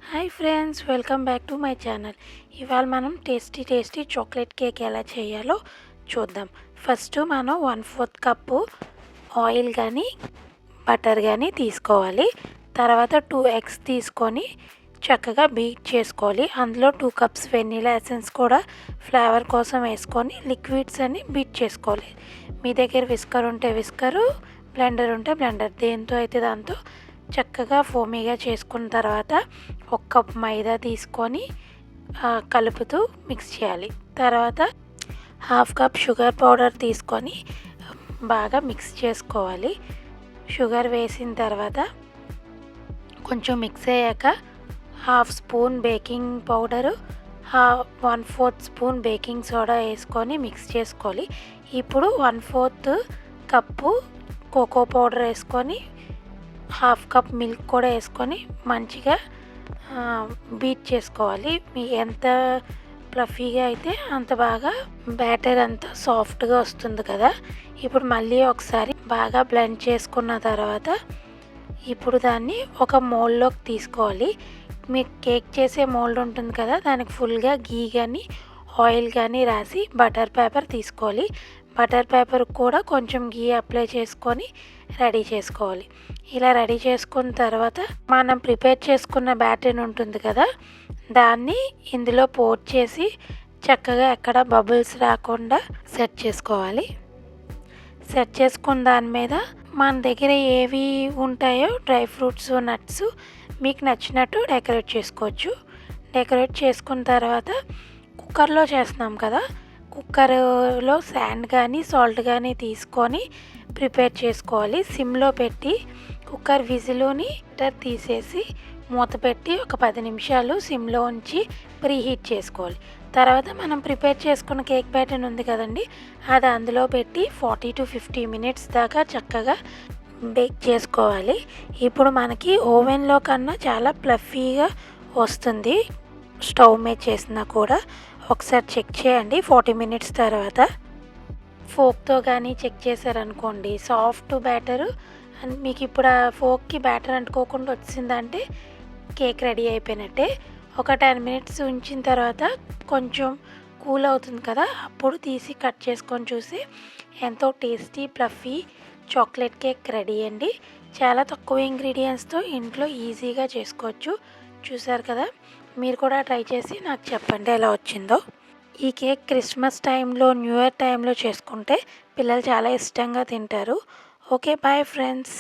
Hi friends, welcome back to my channel. ఇవాళ మనం tasty chocolate cake ఎలా చేయాలో చూద్దాం. ఫస్ట్ మనం 1/4 కప్పు ఆయిల్ కానీ బటర్ కానీ తీసుకోవాలి. తర్వాత 2 ఎగ్స్ తీసుకొని చక్కగా బీట్ చేసుకోవాలి. అందులో 2 కప్స్ వెనిలా ఎసెన్స్ కూడా ఫ్లేవర్ కోసం వేసుకొని లిక్విడ్స్ అని బీట్ చేసుకోవాలి. మీ దగ్గర విస్కర్ ఉంటే విస్కరు, బ్లెండర్ ఉంటే బ్లెండర్, దేంతో అయితే దాంతో చక్కగా ఫోమీగా చేసుకున్న తర్వాత 1 కప్ మైదా తీసుకొని కలుపుతూ మిక్స్ చేయాలి. తర్వాత 1/2 కప్ షుగర్ పౌడర్ తీసుకొని బాగా మిక్స్ చేసుకోవాలి. షుగర్ వేసిన తర్వాత కొంచెం మిక్స్ అయ్యాక 1/2 spoon baking powder, 1/4 spoon baking soda వేసుకొని మిక్స్ చేసుకోవాలి. ఇప్పుడు 1/4 కప్పు కోకో పౌడర్ వేసుకొని 1/2 కప్ మిల్క్ కూడా వేసుకొని మంచిగా బీట్ చేసుకోవాలి. మీ ఎంత ఫ్లఫీగా అయితే అంత బాగా బ్యాటర్ అంతా సాఫ్ట్గా వస్తుంది కదా. ఇప్పుడు మళ్ళీ ఒకసారి బాగా బ్లెండ్ చేసుకున్న తర్వాత ఇప్పుడు దాన్ని ఒక మోల్డ్లోకి తీసుకోవాలి. మీకు కేక్ చేసే మోల్డ్ ఉంటుంది కదా, దానికి ఫుల్గా గీ కానీ ఆయిల్ కానీ రాసి బటర్ పేపర్ తీసుకోవాలి. బటర్ పేపర్ కూడా కొంచెం గీ అప్లై చేసుకొని రెడీ చేసుకోవాలి. ఇలా రెడీ చేసుకున్న తర్వాత మనం ప్రిపేర్ చేసుకున్న బ్యాటర్ ఉంటుంది కదా, దాన్ని ఇందులో పోర్ చేసి చక్కగా ఎక్కడ బబుల్స్ రాకుండా సెట్ చేసుకోవాలి. సెట్ చేసుకున్న దాని మీద మన దగ్గర ఏవి ఉంటాయో డ్రై ఫ్రూట్స్, నట్స్ మీకు నచ్చినట్టు డెకరేట్ చేసుకోవచ్చు. డెకరేట్ చేసుకున్న తర్వాత కుక్కర్లో చేస్తున్నాం కదా, కుక్కర్లో శాండ్ కానీ సాల్ట్ కానీ తీసుకొని ప్రిపేర్ చేసుకోవాలి. సిమ్లో పెట్టి కుక్కర్ విజిల్ని తీసేసి మూత పెట్టి ఒక 10 నిమిషాలు సిమ్లో ఉంచి ప్రీహీట్ చేసుకోవాలి. తర్వాత మనం ప్రిపేర్ చేసుకున్న కేక్ బ్యాటర్ ఉంది కదండి, అది అందులో పెట్టి 40 to 50 మినిట్స్ దాకా చక్కగా బేక్ చేసుకోవాలి. ఇప్పుడు మనకి ఓవెన్లో కన్నా చాలా ఫ్లఫీగా వస్తుంది. స్టవ్ మీద చేసినా కూడా ఒకసారి చెక్ చేయండి 40 మినిట్స్ తర్వాత. ఫోక్తో కానీ చెక్ చేశారనుకోండి సాఫ్ట్ బ్యాటరు, అండ్ మీకు ఇప్పుడు ఆ ఫోక్కి బ్యాటర్ అంటుకోకుండా వచ్చిందంటే కేక్ రెడీ అయిపోయినట్టే. ఒక 10 మినిట్స్ ఉంచిన తర్వాత కొంచెం కూల్ అవుతుంది కదా, అప్పుడు తీసి కట్ చేసుకొని చూసి ఎంతో tasty fluffy chocolate cake ready అండి. చాలా తక్కువ ఇంగ్రీడియంట్స్తో ఇంట్లో ఈజీగా చేసుకోవచ్చు. చూసారు కదా, మీరు కూడా ట్రై చేసి నాకు చెప్పండి ఎలా వచ్చిందో. ఈ కేక్ క్రిస్మస్ టైంలో, న్యూ ఇయర్ టైంలో చేసుకుంటే పిల్లలు చాలా ఇష్టంగా తింటారు. Okay, bye friends.